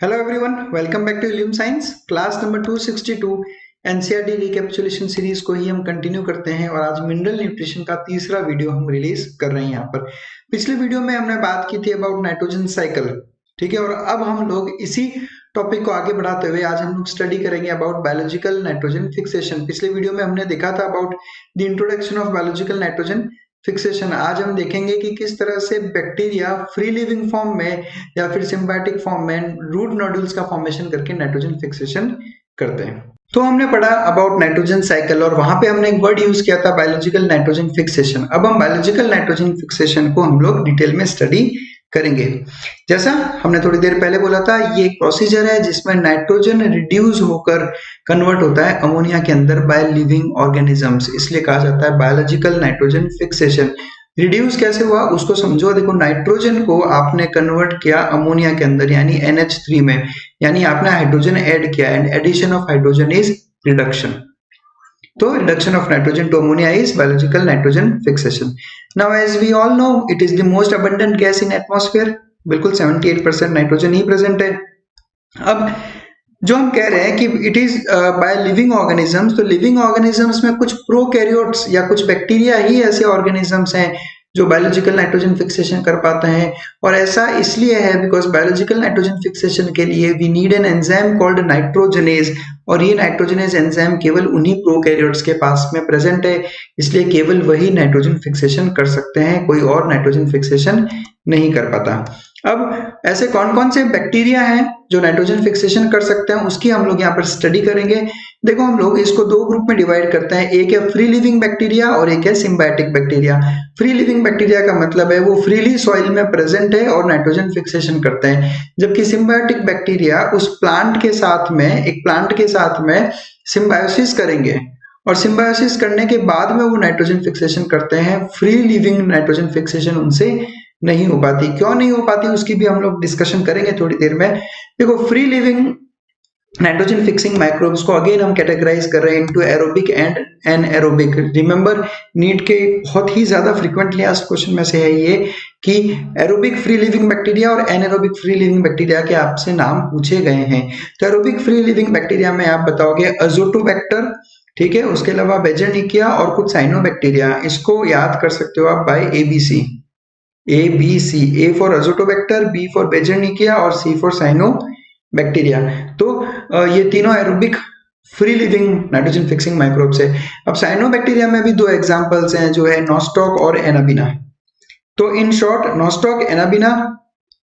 Hello everyone, welcome back to Illum Science class number 262 NCERT recapitulation series को ही हम continue करते हैं और आज मिनरल न्यूट्रिशन का तीसरा वीडियो हम रिलीज कर रहे हैं यहाँ पर। पिछले वीडियो में हमने बात की थी अबाउट नाइट्रोजन साइकिल, ठीक है, और अब हम लोग इसी टॉपिक को आगे बढ़ाते हुए आज हम लोग स्टडी करेंगे अबाउट बायोलॉजिकल नाइट्रोजन फिक्सेशन। पिछले वीडियो में हमने देखा था about the introduction of biological nitrogen fixation. आज हम देखेंगे कि किस तरह से बैक्टीरिया फ्री लिविंग फॉर्म में या फिर सिम्बायोटिक फॉर्म में रूट नोड्यूल्स का फॉर्मेशन करके नाइट्रोजन फिक्सेशन करते हैं। तो हमने पढ़ा अबाउट नाइट्रोजन साइकिल और वहां पे हमने एक वर्ड यूज किया था बायोलॉजिकल नाइट्रोजन फिक्सेशन। अब हम बायोलॉजिकल नाइट्रोजन फिक्सेशन को हम लोग डिटेल में स्टडी करेंगे। जैसा हमने थोड़ी देर पहले बोला था, ये एक प्रोसीजर है जिसमें नाइट्रोजन रिड्यूस होकर कन्वर्ट होता है अमोनिया के अंदर बाय लिविंग ऑर्गेनिजम्स, इसलिए कहा जाता है बायोलॉजिकल नाइट्रोजन फिक्सेशन। रिड्यूस कैसे हुआ उसको समझो। देखो, नाइट्रोजन को आपने कन्वर्ट किया अमोनिया के अंदर यानी NH3 में, यानी आपने हाइड्रोजन ऐड किया and addition of hydrogen is reduction. तो reduction of nitrogen to ammonia is biological nitrogen fixation. Now as we all know, it is the most abundant gas in atmosphere. बिल्कुल 78% nitrogen ही present है। अब जो हम कह रहे हैं कि it is by living organisms, तो लिविंग ऑर्गेनिजम्स में कुछ प्रोकैरियोट्स या कुछ बैक्टीरिया ही ऐसे ऑर्गेनिजम्स हैं जो बायोलॉजिकल नाइट्रोजन फिक्सेशन कर पाते हैं। और ऐसा इसलिए है बिकॉज बायोलॉजिकल नाइट्रोजन फिक्सेशन के लिए we need an enzyme called nitrogenase, और ये नाइट्रोजनेज एंजाइम केवल उन्हीं प्रोकैरियोट्स के पास में प्रेजेंट है, इसलिए केवल वही नाइट्रोजन फिक्सेशन कर सकते हैं, कोई और नाइट्रोजन फिक्सेशन नहीं कर पाता। अब ऐसे कौन कौन से बैक्टीरिया हैं जो नाइट्रोजन फिक्सेशन कर सकते हैं उसकी हम लोग यहाँ पर स्टडी करेंगे। देखो, हम लोग इसको दो ग्रुप में डिवाइड करते हैं, एक है फ्री लिविंग बैक्टीरिया और एक है symbiotic bacteria. Free living bacteria का मतलब है वो फ्रीली सॉइल में प्रेजेंट है और नाइट्रोजन फिक्सेशन करते हैं, जबकि सिम्बायोटिक बैक्टीरिया उस प्लांट के साथ में, एक प्लांट के साथ में सिम्बायोसिस करेंगे और सिम्बायोसिस करने के बाद में वो नाइट्रोजन फिक्सेशन करते हैं। फ्री लिविंग नाइट्रोजन फिक्सेशन उनसे नहीं हो पाती। क्यों नहीं हो पाती उसकी भी हम लोग डिस्कशन करेंगे थोड़ी देर में। देखो, free living nitrogen fixing microbes को अगेन हम कैटेगराइज कर रहे हैं into aerobic and anaerobic. Remember, NEET के बहुत ही ज्यादा फ्रीक्वेंटली आस्क्ड क्वेश्चन में से है ये कि एरोबिक फ्री लिविंग बैक्टीरिया और एनएरोबिक फ्री लिविंग बैक्टीरिया के आपसे नाम पूछे गए हैं। तो एरोबिक फ्री लिविंग बैक्टीरिया में आप बताओगे अजोटोबैक्टर, ठीक है, उसके अलावा बेजरनिकिया और कुछ साइनोबैक्टीरिया। इसको याद कर सकते हो आप by ABC। A for Azotobacter, B for Beijerinckia और C फॉर साइनोबैक्टीरिया। तो ये तीनों aerobic free living nitrogen fixing microbes है। अब साइनोबैक्टीरिया में भी दो एग्जांपल्स हैं जो है नोस्टॉक और एनाबिना। तो इन शॉर्ट नोस्टॉक, एनाबिना,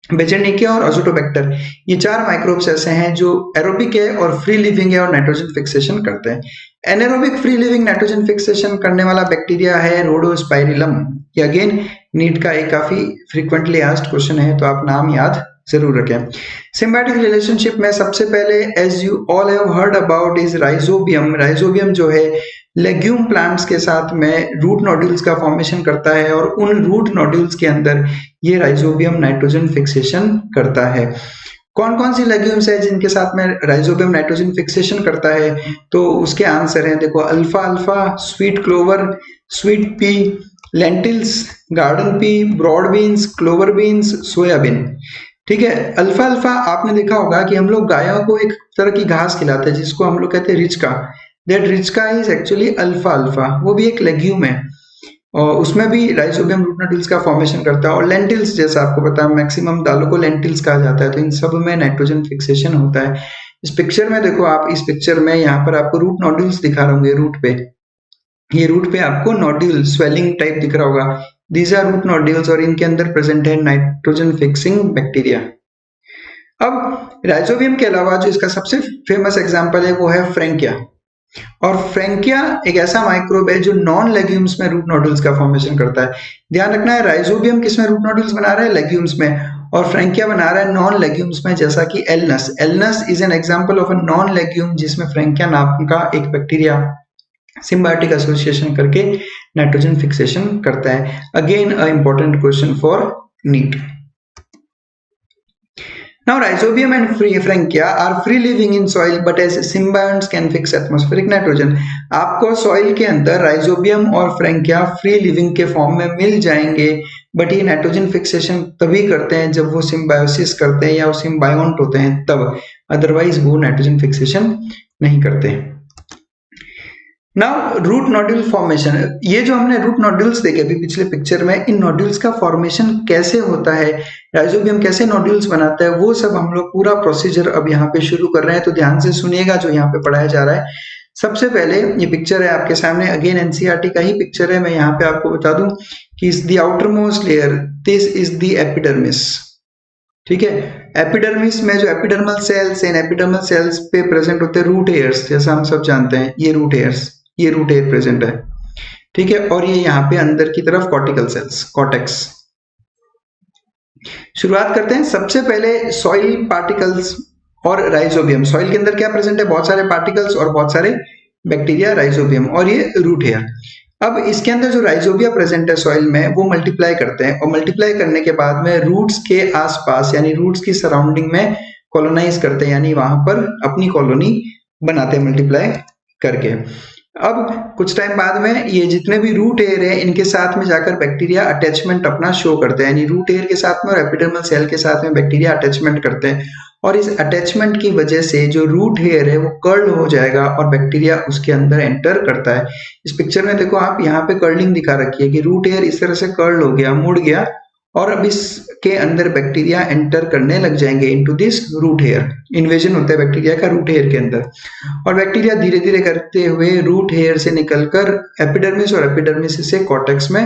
बेजरनिकिया और अजोटोबैक्टर, ये चार माइक्रोब्स ऐसे हैं जो एरोबिक है और फ्री लिविंग है और नाइट्रोजन फिक्सेशन करते हैं। Anaerobic free living nitrogen fixation करने वाला बैक्टीरिया है रोडोस्पाइरिलम। ये अगेन नीट का एक काफी फ्रीक्वेंटली आस्क्ड क्वेश्चन है, तो आप नाम याद जरूर रखें। सिम्बायोटिक रिलेशनशिप में सबसे पहले as you all have heard about is rhizobium. Rhizobium जो है लेग्यूम प्लांट्स के साथ में रूट नोड्यूल्स का फॉर्मेशन करता है और उन रूट नोड्यूल्स के अंदर ये राइजोबियम नाइट्रोजन फिक्सेशन करता है। कौन कौन सी लेग्यूम्स है जिनके साथ में राइजोबियम नाइट्रोजन फिक्सेशन करता है? तो उसके आंसर हैं, देखो, अल्फा अल्फा, sweet clover, sweet pea, lentils, garden pea, broad beans, clover beans, soybean. ठीक है, अल्फा अल्फा आपने देखा होगा कि हम लोग गायों को एक तरह की घास खिलाते हैं जिसको हम लोग कहते हैं रिचका। दैट रिचका इज एक्चुअली अल्फा अल्फा, वो भी एक लेग्यूम है और उसमें भी राइजोबियम रूट नोड्यूल्स का फॉर्मेशन करता है। और लेंटिल्स, जैसा आपको पता है, मैक्सिमम दालों को लेंटिल्स कहा जाता है, तो इन सब में नाइट्रोजन फिक्सेशन होता है। इस पिक्चर में देखो आप, इस पिक्चर में यहाँ पर आपको रूट नोड्यूल्स दिखा रहे होंगे। रूट पे, ये रूट पे आपको नोड्यूल स्वेलिंग टाइप दिख रहा होगा, दीज आर रूट नोड्यूल्स और इनके अंदर प्रेजेंट है नाइट्रोजन फिक्सिंग बैक्टीरिया। अब राइजोबियम के अलावा जो इसका सबसे फेमस एग्जांपल है वो है फ्रैंकिया। और फ्रैंकिया एक ऐसा माइक्रोब है जो नॉन लेग्यूम्स में रूट नोड्यूल्स का फॉर्मेशन करता है। ध्यान रखना है, राइजोबियम किसमें रूट नोड्यूल्स बना रहा है? लेग्यूम्स में, और फ्रैंकिया बना रहा है नॉन लेग्यूम्स में, जैसा कि Alnus. Alnus is an example of a non legume जिसमें फ्रैंकिया नाम का एक बैक्टीरिया सिम्बायोटिक एसोसिएशन करके नाइट्रोजन फिक्सेशन करता है। Again a important question for NEET. Now rhizobium and Frankia are free living in soil but as symbionts can fix atmospheric nitrogen। आपको soil के अंदर राइजोबियम और फ्रैंकिया फ्री लिविंग के form में मिल जाएंगे, बट ये नाइट्रोजन फिक्सेशन तभी करते हैं जब वो सिम्बायोसिस करते हैं या वो सिम्बायोंट होते हैं तब, अदरवाइज वो नाइट्रोजन फिक्सेशन नहीं करते। नाउ रूट नोड्यूल फॉर्मेशन, ये जो हमने रूट नोड्यूल्स देखे अभी पिछले पिक्चर में, इन नोड्यूल्स का फॉर्मेशन कैसे होता है, राइजोबियम कैसे नोड्यूल्स बनाता है, वो सब हम लोग पूरा प्रोसीजर अब यहाँ पे शुरू कर रहे हैं। तो ध्यान से सुनिएगा जो यहाँ पे पढ़ाया जा रहा है। सबसे पहले ये पिक्चर है आपके सामने, अगेन एनसीईआरटी का ही पिक्चर है। मैं यहाँ पे आपको बता दूं कि is the outer most layer, this is the epidermis. ठीक है, एपिडर्मिस में जो एपिडर्मल सेल्स हैं, एपिडर्मल सेल्स पे प्रेजेंट होते हैं रूट हेयर्स, जैसा हम सब जानते हैं। ये रूट हेयर्स, ये रूट हेयर प्रेजेंट है। ठीक है, और ये यहाँ पे अंदर की तरफ कॉर्टिकल सेल्स, कॉर्टेक्स। शुरुआत करते हैं। सबसे पहले सॉइल पार्टिकल्स और राइजोबियम। सॉइल के अंदर क्या प्रेजेंट है, बहुत सारे पार्टिकल्स और बहुत सारे बैक्टीरिया, राइजोबियम, और ये रूट हेयर। अब इसके अंदर जो राइजोबिया प्रेजेंट है सॉइल में, वो मल्टीप्लाई करते हैं, और मल्टीप्लाई करने के बाद में रूट्स के आसपास यानी रूट्स की सराउंडिंग में कॉलोनाइज करते हैं, यानी वहां पर अपनी कॉलोनी बनाते हैं मल्टीप्लाई करके। अब कुछ टाइम बाद में ये जितने भी रूट हेयर है, इनके साथ में जाकर बैक्टीरिया अटैचमेंट अपना शो करते हैं, यानी रूट हेयर के साथ में और एपिडर्मल सेल के साथ में बैक्टीरिया अटैचमेंट करते हैं, और इस अटैचमेंट की वजह से जो रूट हेयर है वो कर्ल हो जाएगा और बैक्टीरिया उसके अंदर एंटर करता है। इस पिक्चर में देखो आप, यहाँ पे कर्लिंग दिखा रखी है कि रूट हेयर इस तरह से कर्ल हो गया, मुड़ गया, और अब इसके अंदर बैक्टीरिया एंटर करने लग जाएंगे into this root hair. Invasion होता है बैक्टीरिया का रूट हेयर के अंदर, और बैक्टीरिया धीरे धीरे करते हुए रूट हेयर से निकलकर एपिडर्मिस और एपिडर्मिस से कॉर्टेक्स में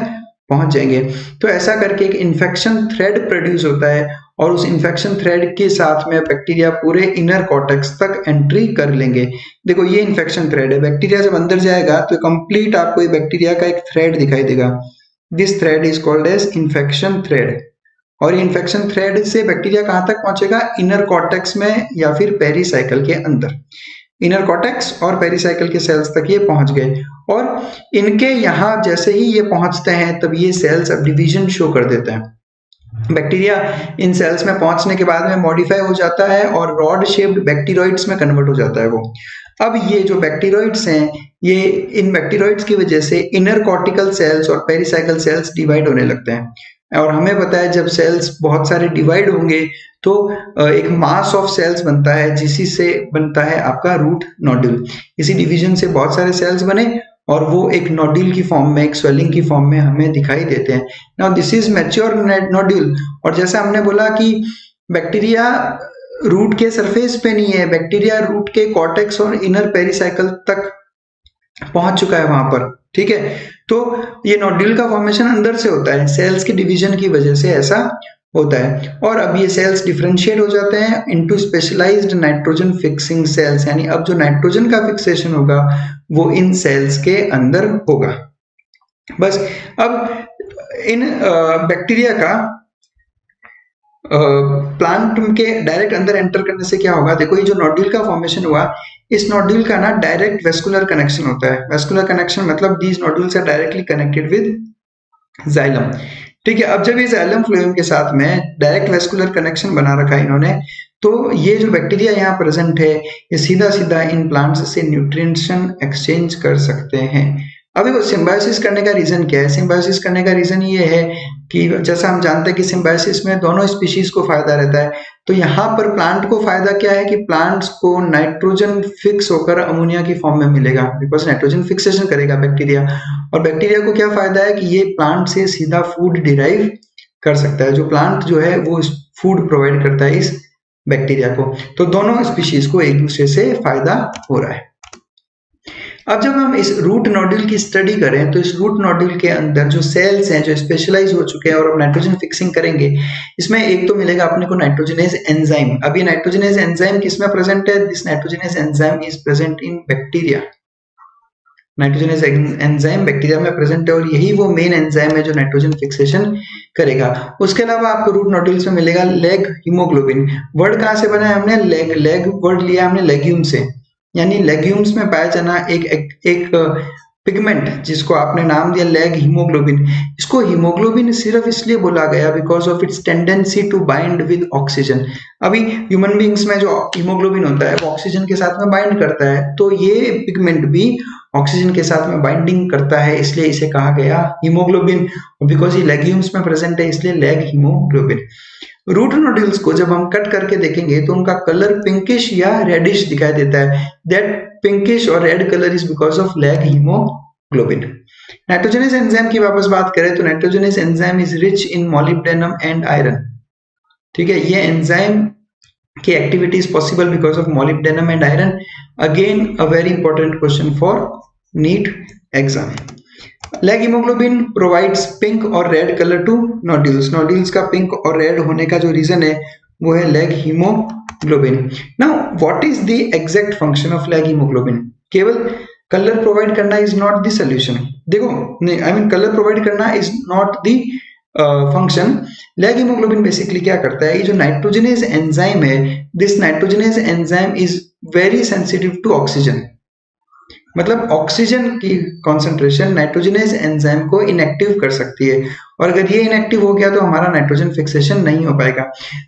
पहुंच जाएंगे। तो ऐसा करके एक इन्फेक्शन थ्रेड प्रोड्यूस होता है, और उस इन्फेक्शन थ्रेड के साथ में बैक्टीरिया पूरे इनर कॉर्टेक्स तक एंट्री कर लेंगे। देखो ये इन्फेक्शन थ्रेड है, बैक्टीरिया जब अंदर जाएगा तो कंप्लीट आपको बैक्टीरिया का एक थ्रेड दिखाई देगा। This thread is called as infection thread, और ये इन्फेक्शन थ्रेड से बैक्टीरिया कहां तक पहुंचेगा, इनर कॉर्टेक्स में या फिर पेरीसाइकिल के अंदर। इनर कॉर्टेक्स और पेरीसाइकिल के सेल्स तक ये पहुंच गए, और इनके यहाँ जैसे ही ये पहुंचते हैं तब ये सेल्स अब डिवीजन शो कर देते हैं। बैक्टीरिया इन सेल्स में पहुंचने के बाद में मॉडिफाई हो जाता है और रॉड शेप्ड बैक्टीरोइड्स में कन्वर्ट हो जाता है वो। अब ये जो बैक्टीरोइड्स हैं, ये इन बैक्टीरोइड्स की वजह से इनर कॉर्टिकल सेल्स और पेरीसाइकल सेल्स डिवाइड होने लगते हैं, और हमें पता है जब सेल्स बहुत सारे डिवाइड होंगे तो एक मास ऑफ सेल्स बनता है, जिसी से बनता है आपका रूट नोड्यूल। इसी डिवीजन से बहुत सारे सेल्स बने और वो एक नोड्यूल की फॉर्म में, एक स्वेलिंग की फॉर्म में हमें दिखाई देते हैं। Now this is mature nodule. और जैसा हमने बोला कि बैक्टीरिया रूट के सरफेस पे नहीं है, बैक्टीरिया रूट के कॉर्टेक्स और इनर पेरीसाइकिल तक पहुंच चुका है वहां पर। ठीक है, तो ये नोड्यूल का फॉर्मेशन अंदर से होता है, सेल्स की डिवीजन की वजह से ऐसा होता है। और अब ये सेल्स डिफरेंशिएट हो जाते हैं into specialised nitrogen fixing cells, यानी अब जो नाइट्रोजन का फिक्सेशन होगा वो इन सेल्स के अंदर होगा। बस अब इन बैक्टीरिया का प्लांट के डायरेक्ट अंदर एंटर करने से क्या होगा, देखो ये जो नोड्यूल का फॉर्मेशन हुआ, इस नोड्यूल का ना डायरेक्ट वेस्कुलर कनेक्शन होता है। वेस्कुलर कनेक्शन मतलब these nodules are directly connected with xylem. ठीक है, अब जब ये जाइलम फ्लोएम के साथ में डायरेक्ट वेस्कुलर कनेक्शन बना रखा है इन्होंने, तो ये जो बैक्टीरिया यहाँ प्रेजेंट है ये सीधा सीधा इन प्लांट्स से न्यूट्रिएंशन एक्सचेंज कर सकते हैं। अब देखो सिम्बायोसिस करने का रीजन क्या है, सिम्बायोसिस करने का रीजन ये है कि जैसा हम जानते हैं कि सिम्बायोसिस में दोनों स्पीशीज को फायदा रहता है। तो यहाँ पर प्लांट को फायदा क्या है कि प्लांट्स को नाइट्रोजन फिक्स होकर अमोनिया की फॉर्म में मिलेगा, बिकॉज नाइट्रोजन फिक्सेशन करेगा बैक्टीरिया। और बैक्टीरिया को क्या फायदा है कि ये प्लांट से सीधा फूड डिराइव कर सकता है, जो प्लांट जो है वो फूड प्रोवाइड करता है इस बैक्टीरिया को। तो दोनों स्पीशीज को एक दूसरे से फायदा हो रहा है। अब जब हम इस रूट नोड्यूल की स्टडी करें तो इस रूट नोड्यूल के अंदर जो सेल्स हैं जो स्पेशलाइज हो चुके हैं और अब नाइट्रोजन फिक्सिंग करेंगे, इसमें एक तो मिलेगा अपने को नाइट्रोजनेज एंजाइम। अब ये नाइट्रोजनेज एंजाइम किसमें प्रेजेंट है, this nitrogenase enzyme is present in bacteria. Nitrogenase enzyme bacteria में प्रेजेंट है और यही वो मेन एंजाइम है जो नाइट्रोजन फिक्सेशन करेगा। उसके अलावा आपको रूट नोड्यूल्स में मिलेगा लेग हीमोग्लोबिन। वर्ड कहां से बना है हमने, लेग, लेग वर्ड लिया हमने लेग्यूम से, यानी लेग्यूम्स में पाया जाना एक पिगमेंट जिसको आपने नाम दिया लैग हीमोग्लोबिन, इसको हीमोग्लोबिन सिर्फ इसलिए बोला गया because of its tendency to bind with oxygen. अभी ह्यूमन बींग्स में जो हीमोग्लोबिन होता है वो ऑक्सीजन के साथ में बाइंड करता है, तो ये पिगमेंट भी ऑक्सीजन के साथ में बाइंडिंग करता है, इसलिए इसे कहा गया हीमोग्लोबिन। बिकॉज ये लेग्यूम्स में प्रेजेंट है इसलिए लैग हीमोग्लोबिन। रूट नोड्यूल्स को जब हम कट करके देखेंगे तो उनका कलर पिंकिश या रेडिश दिखाई देता है। दैट पिंकिश और red colour is because of leg haemoglobin. Nitrogenase enzyme की वापस बात करें तो nitrogenase enzyme is rich in molybdenum and iron. ठीक है, ये एंजाइम की activity is possible because of molybdenum and iron. Again a very important question for NEET exam. Leg haemoglobin provides pink और red colour to nodules. Nodules का pink और red होने का जो रीजन है वो है leg haemoglobin. Now what is the exact function of leg haemoglobin? केवल कलर प्रोवाइड करना इज नॉट द सोल्यूशन। देखो, आई मीन कलर प्रोवाइड करना is not the function. Leg haemoglobin basically क्या करता है, ये जो नाइट्रोजनेज एंजाइम है, this nitrogenase enzyme is very sensitive to oxygen. मतलब ऑक्सीजन की कॉन्सेंट्रेशन नाइट्रोजनेज एंजाइम को इनएक्टिव कर सकती है, और अगर ये इनएक्टिव हो गया तो हमारा नाइट्रोजन फिक्सेशन नहीं हो पाएगा।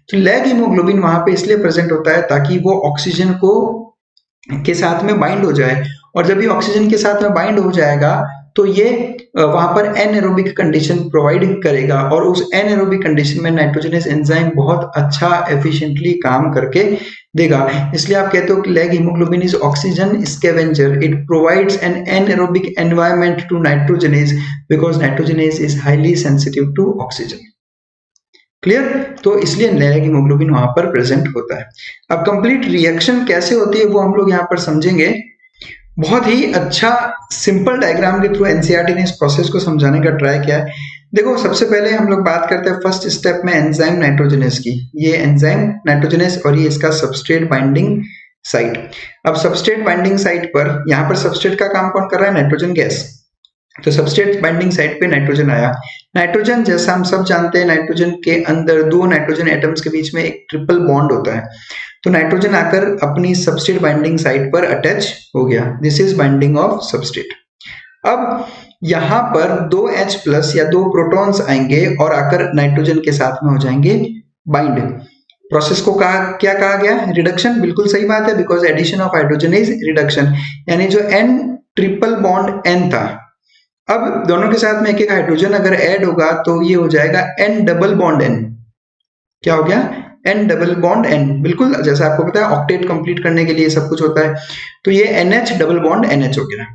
तो लैग हीमोग्लोबिन वहां पे इसलिए प्रेजेंट होता है ताकि वो ऑक्सीजन को के साथ में बाइंड हो जाए, और जब ये ऑक्सीजन के साथ में बाइंड हो जाएगा तो ये वहां पर एनएरोबिक कंडीशन प्रोवाइड करेगा, और उस एनएरोबिक कंडीशन में नाइट्रोजनस एंजाइम बहुत अच्छा एफिशिएंटली काम करके देगा। इसलिए आप कहते हो कि leg haemoglobin is oxygen scavenger. It provides an anaerobic environment to nitrogenase because nitrogenase is highly sensitive to oxygen. Clear? तो इसलिए लैग हीमोग्लोबिन वहां पर प्रेजेंट होता है। अब कंप्लीट रिएक्शन कैसे होती है वो हम लोग यहाँ पर समझेंगे। बहुत ही अच्छा सिंपल डायग्राम के थ्रू एनसीईआरटी ने इस प्रोसेस को समझाने का ट्राई किया है। देखो, सबसे पहले हम लोग बात करते हैं फर्स्ट स्टेप में एंजाइम नाइट्रोजनेस की। ये एंजाइम नाइट्रोजनेस और ये इसका सबस्ट्रेट बाइंडिंग साइट। अब सबस्ट्रेट बाइंडिंग साइट पर, यहाँ पर सबस्ट्रेट का काम कौन कर रहा है? Nitrogen gas. तो सबस्ट्रेट बाइंडिंग साइट पे नाइट्रोजन आया। नाइट्रोजन, जैसा हम सब जानते हैं, नाइट्रोजन के अंदर दो नाइट्रोजन एटम्स के बीच में एक ट्रिपल बॉन्ड होता है। तो नाइट्रोजन आकर अपनी सबस्ट्रेट बाइंडिंग साइट पर अटैच हो गया। This is binding of substrate. अब यहां पर दो H+ या दो प्रोटॉन्स आएंगे और आकर नाइट्रोजन के साथ में हो जाएंगे बाइंड। प्रोसेस को क्या कहा गया? रिडक्शन। बिल्कुल सही बात है, because addition of hydrogen is reduction. यानी जो N ट्रिपल बॉन्ड N था, अब दोनों के साथ में एक एक हाइड्रोजन अगर ऐड होगा तो ये हो जाएगा N डबल बॉन्ड N। क्या हो गया? N double bond N। बिल्कुल जैसा आपको पता है ऑक्टेट कंप्लीट करने के लिए सब कुछ होता है। तो ये NH डबल बॉन्ड NH हो गया।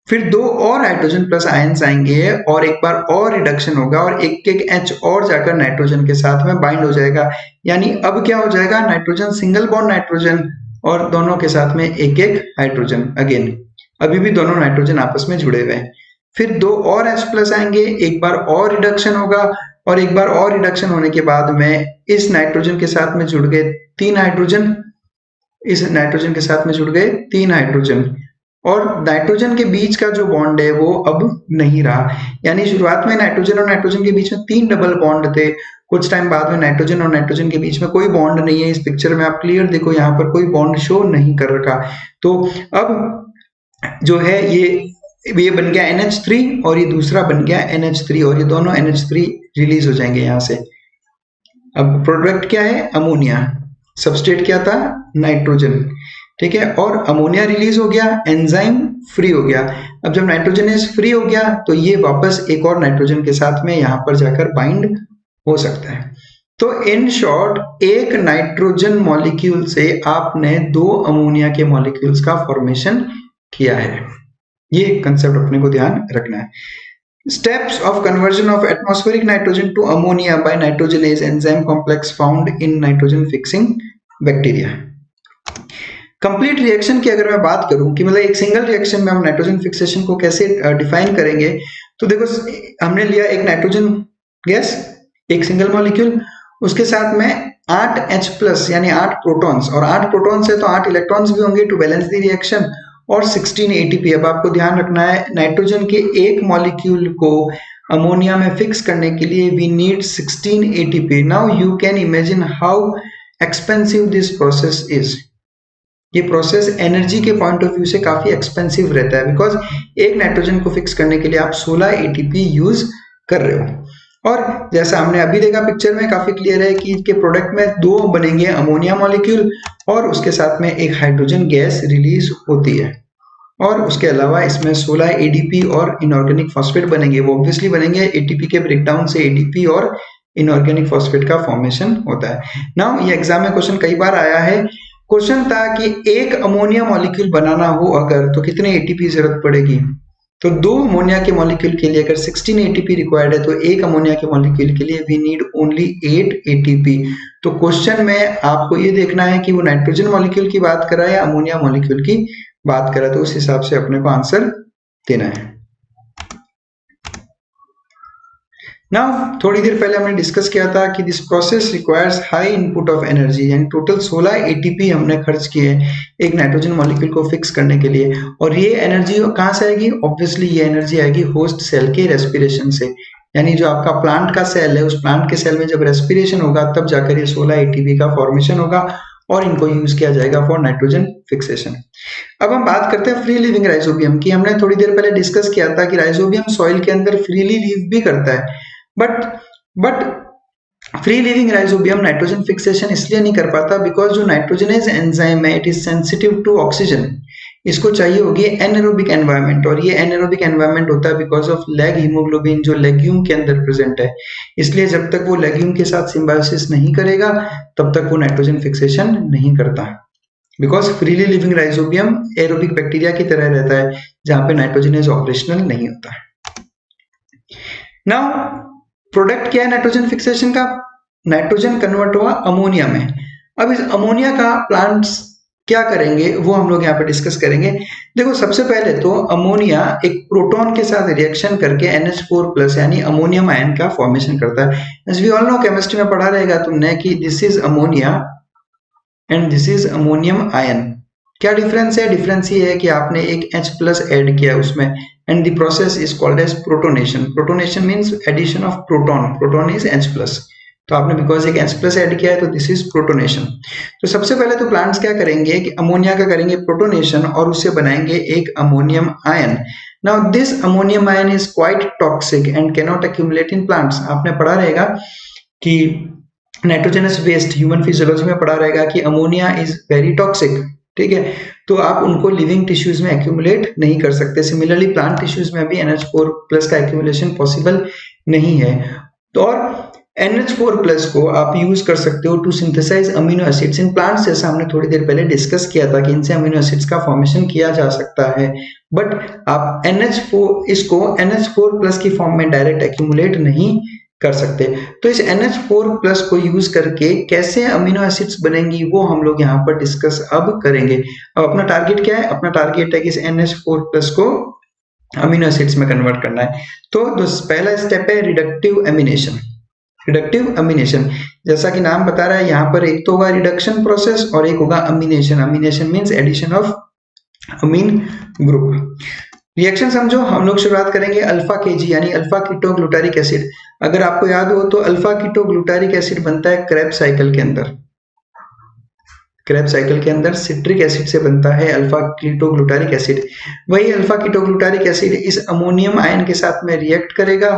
फिर दो और हाइड्रोजन प्लस आयंस आएंगे और एक बार और रिडक्शन होगा और एक एक H और जाकर नाइट्रोजन के साथ में बाइंड हो जाएगा। यानी अब क्या हो जाएगा? नाइट्रोजन सिंगल बॉन्ड नाइट्रोजन और दोनों के साथ में एक एक हाइड्रोजन। अगेन अभी भी दोनों नाइट्रोजन आपस में जुड़े हुए हैं। फिर दो और H+ आएंगे, एक बार और रिडक्शन होगा और एक बार और रिडक्शन होने के बाद में इस नाइट्रोजन के साथ में जुड़ गए 3 हाइड्रोजन, इस नाइट्रोजन के साथ में जुड़ गए 3 हाइड्रोजन, और नाइट्रोजन के बीच का जो बॉन्ड है वो अब नहीं रहा। यानी शुरुआत में नाइट्रोजन और नाइट्रोजन के बीच में 3 डबल बॉन्ड थे, कुछ टाइम बाद में नाइट्रोजन और नाइट्रोजन के बीच में कोई बॉन्ड नहीं है। इस पिक्चर में आप क्लियर देखो, यहाँ पर कोई बॉन्ड शो नहीं कर रखा। तो अब जो है ये बन गया NH3 और ये दूसरा बन गया NH3, और ये दोनों NH3 रिलीज हो जाएंगे यहाँ से। अब प्रोडक्ट क्या है? अमोनिया। सबस्ट्रेट क्या था? नाइट्रोजन। ठीक है, और अमोनिया रिलीज हो गया, एंजाइम फ्री हो गया। अब जब नाइट्रोजनेज फ्री हो गया तो ये वापस एक और नाइट्रोजन के साथ में यहाँ पर जाकर बाइंड हो सकता है। तो इन शॉर्ट, एक नाइट्रोजन मॉलिक्यूल से आपने 2 अमोनिया के मॉलिक्यूल्स का फॉर्मेशन किया है। ये कंसेप्ट अपने को ध्यान रखना है। Steps of conversion of atmospheric nitrogen to ammonia by nitrogenase enzyme complex found in nitrogen fixing bacteria. Complete reaction की अगर मैं बात करूं कि मतलब एक सिंगल रिएक्शन में हम नाइट्रोजन फिक्सेशन को कैसे डिफाइन करेंगे, तो देखो हमने लिया एक नाइट्रोजन गैस, एक सिंगल मॉलिक्यूल, उसके साथ में 8 H+ यानी 8 प्रोटॉन्स, और 8 प्रोटॉन्स है तो 8 इलेक्ट्रॉन्स भी होंगे टू बैलेंस द रिएक्शन, और 16 ATP। अब आपको ध्यान रखना है, नाइट्रोजन के एक मॉलिक्यूल को अमोनिया में फिक्स करने के लिए we need 16 ATP। Now you can imagine how expensive this process is. ये प्रोसेस एनर्जी के पॉइंट ऑफ व्यू से काफी एक्सपेंसिव रहता है, बिकॉज एक नाइट्रोजन को फिक्स करने के लिए आप 16 एटीपी यूज कर रहे हो। और जैसा हमने अभी देखा पिक्चर में काफी क्लियर है कि इसके प्रोडक्ट में दो बनेंगे अमोनिया मॉलिक्यूल और उसके साथ में एक हाइड्रोजन गैस रिलीज होती है, और उसके अलावा इसमें 16 एडीपी और इनऑर्गेनिक फॉस्फेट बनेंगे। वो ऑब्वियसली बनेंगे एटीपी के ब्रेकडाउन से एडीपी और इनऑर्गेनिक फॉस्फेट का फॉर्मेशन होता है। नाउ ये एग्जाम में क्वेश्चन कई बार आया है। क्वेश्चन था कि एक अमोनिया मॉलिक्यूल बनाना हो अगर तो कितने एटीपी जरूरत पड़ेगी। तो दो अमोनिया के मॉलिक्यूल के लिए अगर 16 एटीपी रिक्वायर्ड है तो एक अमोनिया के मॉलिक्यूल के लिए वी नीड ओनली 8 एटीपी। तो क्वेश्चन में आपको ये देखना है कि वो नाइट्रोजन मॉलिक्यूल की बात कर रहा है या अमोनिया मॉलिक्यूल की बात कर रहा है, तो उस हिसाब से अपने को आंसर देना है। नाउ थोड़ी देर पहले हमने डिस्कस किया था कि this process requires high input of energy, यानी टोटल 16 एटीपी हमने खर्च किए एक नाइट्रोजन मॉलिक्यूल को फिक्स करने के लिए। और ये एनर्जी कहां से आएगी? ऑब्वियसली ये एनर्जी आएगी होस्ट सेल के रेस्पिरेशन से, यानी जो आपका प्लांट का सेल है उस प्लांट के सेल में जब रेस्पिरेशन होगा तब जाकर ये 16 एटीपी का फॉर्मेशन होगा और इनको यूज किया जाएगा फॉर नाइट्रोजन फिक्सेशन। अब हम बात करते हैं फ्री लिविंग राइजोबियम की। हमने थोड़ी देर पहले डिस्कस किया था कि राइजोबियम सॉइल के अंदर फ्रीली लीव भी करता है, but free living rhizobium nitrogen fixation इसलिए नहीं कर पाता बिकॉज जो नाइट्रोजनेज एंजाइम है it is sensitive to oxygen. इसको चाहिए होगी एनारोबिक एनवायरनमेंट, और ये एनारोबिक एनवायरनमेंट होता है बिकॉज ऑफ लैग हीमोग्लोबिन जो लेग्यूम के अंदर प्रेजेंट है। इसलिए जब तक वो लेग्यूम के साथ सिम्बायोसिस नहीं करेगा तब तक वो नाइट्रोजन फिक्सेशन नहीं करता, because freely living rhizobium aerobic bacteria की तरह रहता है जहां पे नाइट्रोजनेज ऑपरेशनल नहीं होता। नाउ प्रोडक्ट क्या है नाइट्रोजन फिक्सेशन का? नाइट्रोजन कन्वर्ट हुआ अमोनिया में। अब इस अमोनिया का प्लांट्स क्या करेंगे वो हम लोग यहाँ पे डिस्कस करेंगे। देखो सबसे पहले तो अमोनिया एक प्रोटॉन के साथ रिएक्शन करके NH4+ यानी अमोनियम आयन का फॉर्मेशन करता है। As we all know chemistry में पढ़ा रहेगा तुमने कि this is ammonia and this is ammonium ion. क्या डिफरेंस है? डिफरेंस ये है कि आपने एक H+ ऐड किया उसमें, and the process is called as protonation. Protonation means addition of proton, proton is H+, तो आपने बिकॉज एक H+ ऐड किया है तो दिस इज प्रोटोनेशन। तो सबसे पहले तो प्लांट्स क्या करेंगे कि अमोनिया का करेंगे प्रोटोनेशन और उससे बनाएंगे एक ammonium ion. Now this ammonium ion is quite toxic and can not accumulate in plants. आपने पढ़ा रहेगा कि नाइट्रोजनस वेस्ट ह्यूमन फिजियोलॉजी में पढ़ा रहेगा कि अमोनिया इज वेरी टॉक्सिक, ठीक है, तो आप उनको लिविंग टिश्यूज में एक्यूमुलेट नहीं कर सकते। सिमिलरली प्लांट टिश्यूज में भी NH4+ का एक्यूमुलेशन पॉसिबल नहीं है। तो और NH4+ को आप यूज कर सकते हो to synthesise amino acids in plants, जैसा हमने थोड़ी देर पहले डिस्कस किया था कि इनसे अमीनो एसिड्स का फॉर्मेशन किया जा सकता है। बट आप इसको NH4+ की फॉर्म में डायरेक्ट एक्यूमुलेट नहीं कर सकते। तो इस NH4+ को यूज करके कैसे अमीनो एसिड्स बनेंगी वो हम लोग यहाँ पर डिस्कस अब करेंगे। अब अपना टारगेट क्या है? अपना टारगेट है कि इस NH4+ को अमीनो एसिड्स में कन्वर्ट करना है। तो पहला स्टेप है रिडक्टिव एमिनेशन। रिडक्टिव अमीनेशन जैसा कि नाम बता रहा है यहाँ पर एक तो होगा रिडक्शन प्रोसेस और एक होगा amination. Amination means addition of amine group. Reaction समझो, हम लोग शुरुआत करेंगे अल्फा केजी यानी अल्फा कीटो ग्लूटारिक एसिड। अगर आपको याद हो तो अल्फा कीटो ग्लूटारिक एसिड बनता है क्रेब्स साइकिल के अंदर। क्रेब्स साइकिल के अंदर सिट्रिक एसिड से बनता है अल्फा कीटो ग्लूटारिक एसिड। वही अल्फा कीटो ग्लूटारिक एसिड इस अमोनियम आयन के साथ में रिएक्ट करेगा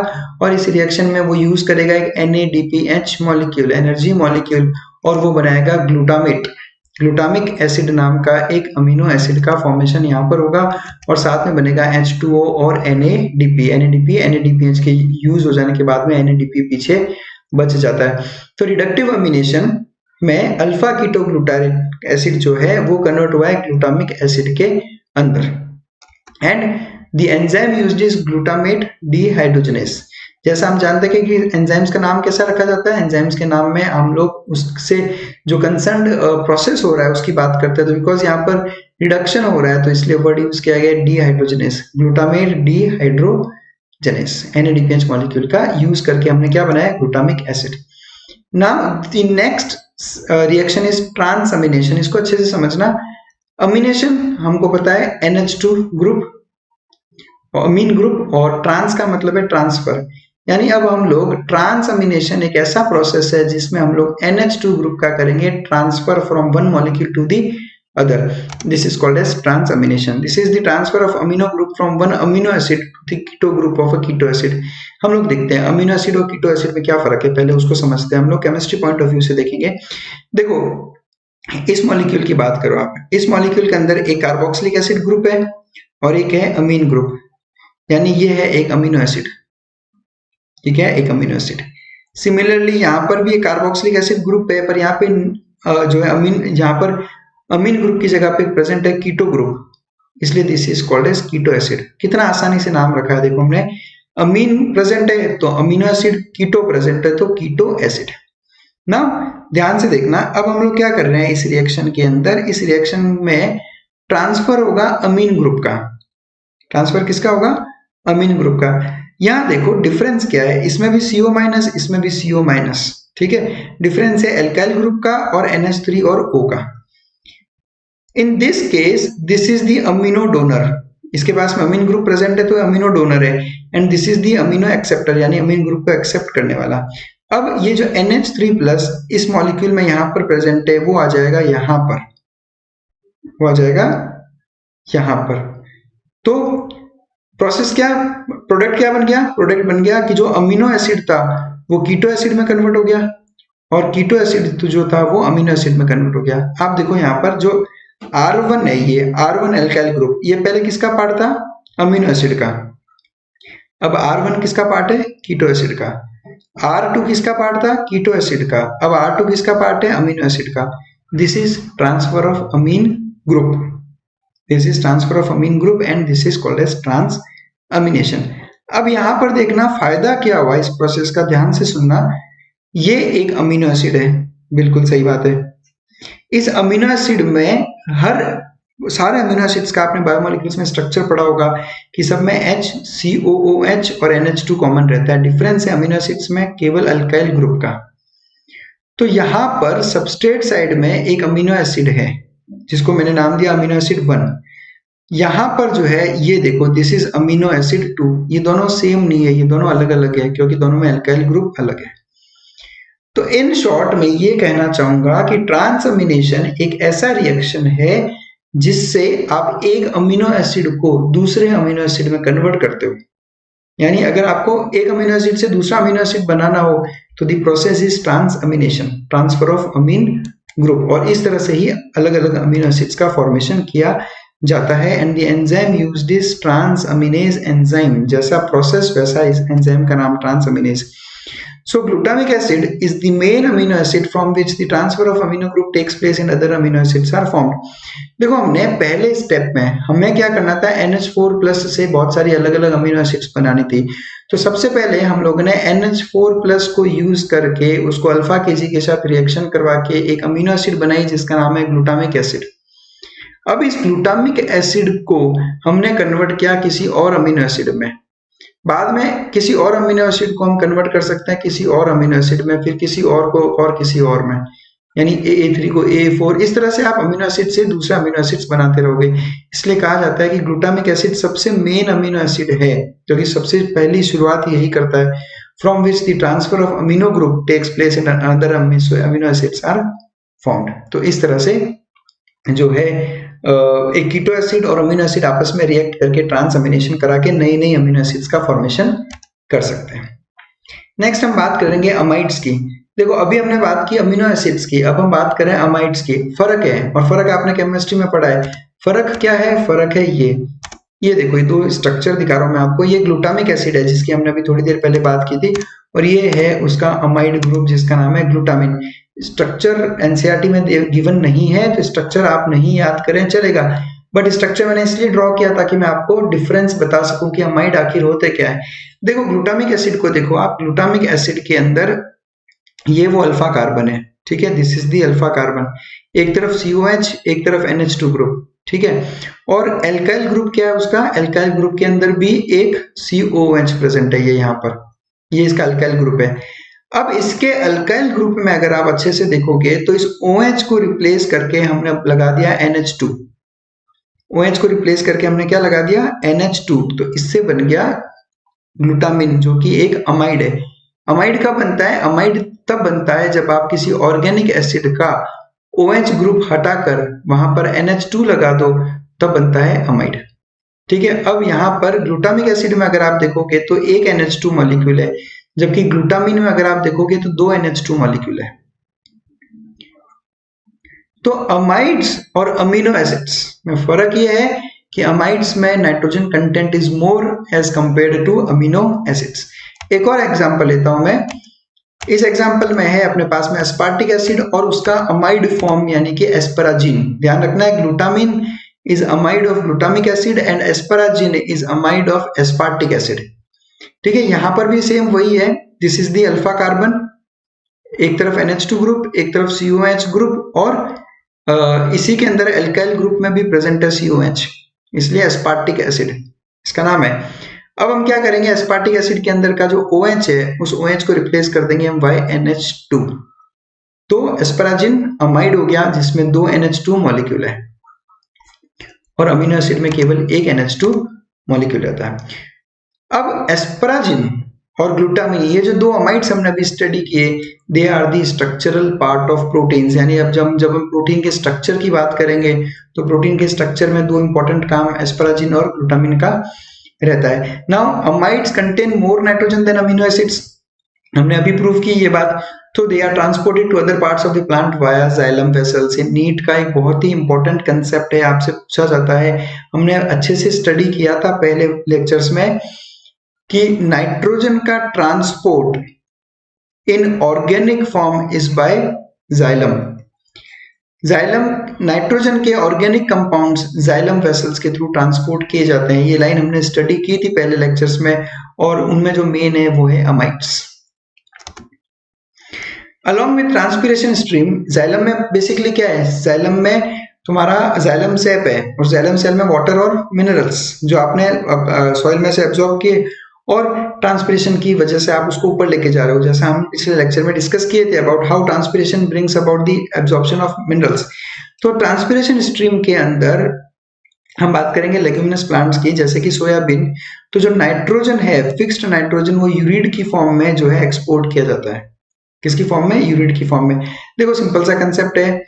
और इस रिएक्शन में वो यूज करेगा एक NADPH मॉलिक्यूल, एनर्जी मॉलिक्यूल, और वो बनाएगा ग्लूटामेट। ग्लूटामिक एसिड नाम का एक अमीनो एसिड का फॉर्मेशन यहाँ पर होगा और साथ में बनेगा H2O और NADPH के यूज हो जाने के बाद में NADP पीछे बच जाता है। तो रिडक्टिव अमीनेशन में अल्फा कीटो ग्लूटारिक एसिड जो है वो कन्वर्ट हुआ है ग्लूटामिक एसिड के अंदर, and the enzyme used is glutamate dehydrogenase. जैसा हम जानते हैं कि एंजाइम्स का नाम कैसा रखा जाता है, एंजाइम्स के नाम में हम लोग उससे जो कंसर्न्ड प्रोसेस हो रहा है उसकी बात करते हैं। तो बिकॉज यहाँ पर रिडक्शन हो रहा है तो इसलिए वर्ड यूज किया गया dehydrogenase, glutamate dehydrogenase. NADPH molecule का यूज करके हमने क्या बनाया? Glutamic acid. Now the next reaction is trans amination. इसको अच्छे से समझना। अमीनेशन हमको पता है NH2 ग्रुप, अमीन ग्रुप, और ट्रांस का मतलब है ट्रांसफर। यानी अब हम लोग ट्रांस अमीनेशन एक ऐसा प्रोसेस है जिसमें हम लोग NH2 ग्रुप का करेंगे transfer from one molecule to the other. This is called as transamination. This is the transfer of amino group from one amino acid to the keto group of a keto acid. हम लोग देखते हैं amino acid और keto acid में क्या फर्क है, पहले उसको समझते हैं। हम लोग केमिस्ट्री पॉइंट ऑफ व्यू से देखेंगे। देखो इस मॉलिक्यूल की बात करो आप, इस मॉलिक्यूल के अंदर एक कार्बोक्सिलिक एसिड ग्रुप है और एक है अमीन ग्रुप, यानी ये है एक अमीनो एसिड, ठीक है, एक अमीनो एसिड। सिमिलरली यहाँ पर भी एक कार्बोक्सिलिक एसिड ग्रुप है, पर यहाँ पे जो है अमीन, यहाँ पर अमीन ग्रुप की जगह पे प्रेजेंट है कीटो ग्रुप, इसलिए this is called as keto acid. कितना आसानी से नाम रखा है, देखो हमने अमीन प्रेजेंट है तो अमीनो एसिड, कीटो प्रेजेंट है तो कीटो एसिड। ना ध्यान से देखना, अब हम लोग क्या कर रहे हैं इस रिएक्शन के अंदर, इस रिएक्शन में ट्रांसफर होगा अमीन ग्रुप का। ट्रांसफर किसका होगा? अमीन ग्रुप का। यहाँ देखो डिफरेंस क्या है, इसमें भी CO माइनस, इसमें भी CO माइनस, ठीक है। डिफरेंस है एल्काइल ग्रुप का और NH3 और O का। In this case this is the amino donor, इसके पास में अमीन ग्रुप प्रेजेंट है तो अमीनो डोनर है, and this is the amino acceptor, यानी अमीन ग्रुप को एक्सेप्ट करने वाला। अब ये जो NH3 प्लस इस मॉलिक्यूल में यहाँ पर प्रेजेंट है वो आ जाएगा यहाँ पर, वो आ जाएगा यहाँ पर। तो प्रोसेस क्या, प्रोडक्ट क्या बन गया? प्रोडक्ट बन गया कि जो अमीनो एसिड था वो कीटो एसिड में कन्वर्ट हो गया और कीटो एसिड जो था वो अमीनो एसिड में कन्वर्ट हो गया। आप देखो यहाँ पर जो R1 है, ये R1 एल्काइल ग्रुप, ये पहले किसका पार्ट था? अमीनो एसिड का। अब R1 किसका पार्ट है? कीटो एसिड का। R2 किसका पार्ट था? कीटो एसिड का। अब R2 किसका पार्ट है? अमीनो एसिड का। This is transfer of amine group, this is transfer of amine group and this is called as transamination. अब यहां पर देखना फायदा क्या हुआ इस प्रोसेस का, ध्यान से सुनना। ये एक अमीनो एसिड है, बिल्कुल सही बात है। इस अमीनो एसिड में सारे अमीनो एसिड्स का आपने बायोमोलिक्यूल्स में स्ट्रक्चर पढ़ा होगा कि सब में H, COOH और NH2 कॉमन रहता है। डिफरेंस है अमीनो एसिड्स में केवल अल्काइल ग्रुप का। तो यहाँ पर सबस्ट्रेट साइड में एक अमीनो एसिड है जिसको मैंने नाम दिया अमीनो एसिड 1। यहाँ पर जो है ये देखो दिस इज अमीनो एसिड 2, ये दोनों सेम नहीं है, ये दोनों अलग अलग है क्योंकि दोनों में अल्काइल ग्रुप अलग है। तो इन शॉर्ट में ये कहना चाहूंगा कि ट्रांसअमीनेशन एक ऐसा रिएक्शन है जिससे आप एक अमीनो एसिड को दूसरे अमीनो एसिड में कन्वर्ट करते हो। यानी अगर आपको एक अमीनो एसिड से दूसरा अमीनो एसिड बनाना हो तो the process is transamination, transfer of amine group, और इस तरह से ही अलग अलग अमीनो एसिड्स का फॉर्मेशन किया जाता है। And the enzyme used is transaminase enzyme, जैसा प्रोसेस वैसा इस एंजाइम का नाम ट्रांसअमीनेज। So glutamic acid is the main amino acid from which the transfer of amino group takes place and other amino acids are formed. देखो हमने पहले step में हमें क्या करना था, NH4 प्लस से बहुत सारी अलग अलग अमीनो एसिड्स बनानी थी। तो सबसे पहले हम लोगों ने NH4 प्लस को यूज करके उसको अल्फा केजी के साथ रिएक्शन करवा के एक अमीनो एसिड बनाई जिसका नाम है ग्लूटामिक एसिड। अब इस ग्लूटामिक एसिड को हमने कन्वर्ट किया किसी और अमीनो एसिड में, बाद में किसी और अमीनो एसिड को हम कन्वर्ट कर सकते हैं किसी और अमीनो एसिड में, फिर किसी और को और किसी और में, यानी AA3 को AA4, इस तरह से आप अमीनो एसिड से दूसरे अमीनो एसिड्स बनाते रहोगे। इसलिए कहा जाता है कि ग्लूटामिक एसिड सबसे मेन अमीनो एसिड है जो कि सबसे पहली शुरुआत यही करता है, from which the transfer of amino group takes place and other amino acids are formed. तो इस तरह से जो है एक कीटो एसिड और अमीनो एसिड आपस में रिएक्ट करके ट्रांसअमीनेशन करा के नई नई अमीनो एसिड्स का फॉर्मेशन कर सकते हैं। नेक्स्ट हम बात करेंगे अमाइड्स की। देखो अभी हमने बात की अमीनो एसिड्स की, अब हम बात करें अमाइड्स की। फर्क है, और फर्क आपने केमिस्ट्री में पढ़ा है। फर्क क्या है? फर्क है ये देखो, ये दो स्ट्रक्चर दिखा रहा हूं मैं आपको। ये ग्लूटामिक एसिड है जिसकी हमने अभी थोड़ी देर पहले बात की थी, और ये है उसका अमाइड ग्रुप जिसका नाम है ग्लूटामिन। स्ट्रक्चर एनसीईआरटी में गिवन नहीं है तो स्ट्रक्चर आप नहीं याद करें चलेगा, बट स्ट्रक्चर मैंने इसलिए ड्रॉ किया ताकि मैं आपको डिफरेंस बता सकूं कि अमाइड आखिर होते क्या है। देखो ग्लूटामिक एसिड को देखो आप, ग्लूटामिक एसिड के अंदर ये वो अल्फा कार्बन है, ठीक है, this is the alpha carbon, एक तरफ COH एक तरफ NH2 ग्रुप, ठीक है। और एल्काइल ग्रुप क्या है उसका? एल्काइल ग्रुप के अंदर भी एक COH प्रेजेंट है, ये यहाँ पर, ये इसका अल्काइल ग्रुप है। अब इसके अल्काइल ग्रुप में अगर आप अच्छे से देखोगे तो इस OH को रिप्लेस करके हमने लगा दिया NH2। OH को रिप्लेस करके हमने क्या लगा दिया? NH2। तो इससे बन गया ग्लूटामिन जो कि एक अमाइड है। अमाइड कब बनता है? अमाइड तब बनता है जब आप किसी ऑर्गेनिक एसिड का OH ग्रुप हटाकर वहां पर NH2 लगा दो, तब बनता है अमाइड। ठीक है, अब यहाँ पर ग्लूटामिक एसिड में अगर आप देखोगे तो एक NH2 मॉलिक्यूल है, जबकि ग्लूटामिन में अगर आप देखोगे तो 2 NH2 मॉलिक्यूल है। तो अमाइड्स और अमीनो एसिड्स में फर्क यह है कि अमाइड्स में nitrogen content is more as compared to amino acids. एक और एग्जांपल लेता हूं मैं। इस एग्जांपल में है अपने पास में एस्पार्टिक एसिड और उसका अमाइड फॉर्म यानी कि एस्पराजीन। ध्यान रखना है, glutamine is amide of glutamic acid and asparagine is amide of aspartic acid. ठीक है, यहां पर भी सेम वही है। This is the alpha carbon, एक तरफ NH2 ग्रुप, एक तरफ COH ग्रुप, और इसी के अंदर एल्काइल ग्रुप में भी प्रेजेंट है COH, इसलिए एस्पार्टिक एसिड इसका नाम है। अब हम क्या करेंगे, एस्पार्टिक एसिड के अंदर का जो OH है उस OH को रिप्लेस कर देंगे हम NH2। तो एस्पराजिन अमाइड हो गया जिसमें 2 NH2 मॉलिक्यूल है, और अमीनो एसिड में केवल एक NH2 मॉलिक्यूल रहता है। अब एस्पराजिन और ग्लूटामिन, ये जो दो अमाइड्स हमने अभी स्टडी किए, they are the structural part of proteins. यानी अब जब हम प्रोटीन के स्ट्रक्चर की बात करेंगे तो प्रोटीन के स्ट्रक्चर में दो इंपॉर्टेंट काम एस्पराजिन और ग्लूटामिन का रहता है। Now amides contain more nitrogen than amino acids, हमने अभी प्रूव की ये बात। तो they are transported to other parts of the plant via xylem vessels. ये नीट का एक बहुत ही इंपॉर्टेंट कंसेप्ट है, आपसे पूछा जाता है। हमने अच्छे से स्टडी किया था पहले लेक्चर्स में कि नाइट्रोजन का transport in organic form is by xylem. Xylem, nitrogen के ऑर्गेनिक कंपाउंड्स जाइलम वेसल्स के थ्रू ट्रांसपोर्ट किए जाते हैं। ये लाइन हमने स्टडी की थी पहले लेक्चर्स में, और उनमें जो मेन है वो है amides. Along with transpiration stream, xylem में बेसिकली क्या है, जाइलम में तुम्हारा जाइलम सेप है, और जाइलम सेल में वाटर और मिनरल्स जो आपने सॉइल में से एब्जॉर्ब किए और ट्रांसपिरेशन की वजह से आप उसको ऊपर लेके जा रहे हो। जैसा हम पिछले लेक्चर में डिस्कस किए थे about how transpiration brings about the absorption of minerals. तो ट्रांसपिरेशन स्ट्रीम के अंदर हम बात करेंगे लेग्यूमिनस प्लांट्स की, जैसे कि सोयाबीन। तो जो नाइट्रोजन है, फिक्स्ड नाइट्रोजन, वो यूरिड की फॉर्म में जो है एक्सपोर्ट किया जाता है। किसकी फॉर्म में, यूरिड की फॉर्म में। देखो सिंपल सा कंसेप्ट है,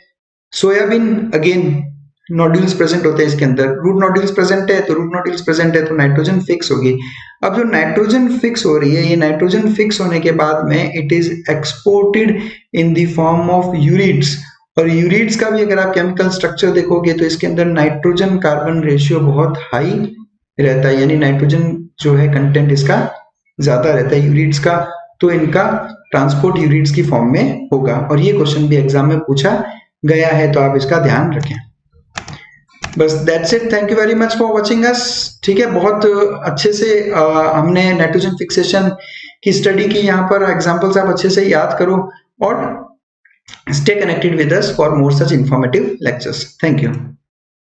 सोयाबीन अगेन नोड्यूल्स प्रेजेंट होते हैं इसके अंदर, रूट नोड्यूल्स प्रेजेंट है, तो रूट नोड्यूल्स प्रेजेंट है तो नाइट्रोजन फिक्स होगी। अब जो नाइट्रोजन फिक्स हो रही है, ये नाइट्रोजन फिक्स होने के बाद में it is exported in the form of ureides. और यूरिड्स का भी अगर आप केमिकल स्ट्रक्चर देखोगे तो इसके अंदर नाइट्रोजन कार्बन रेशियो बहुत हाई रहता है, यानी नाइट्रोजन जो है कंटेंट इसका ज्यादा रहता है यूरिड्स का। तो इनका ट्रांसपोर्ट यूरिड्स की फॉर्म में होगा, और ये क्वेश्चन भी एग्जाम में पूछा गया है, तो आप इसका ध्यान रखें। बस that's it, thank you very much for watching us. ठीक है, बहुत अच्छे से हमने नाइट्रोजन फिक्सेशन की स्टडी की। यहाँ पर एग्जांपल्स आप अच्छे से याद करो, और stay connected with us for more such informative lectures. Thank you.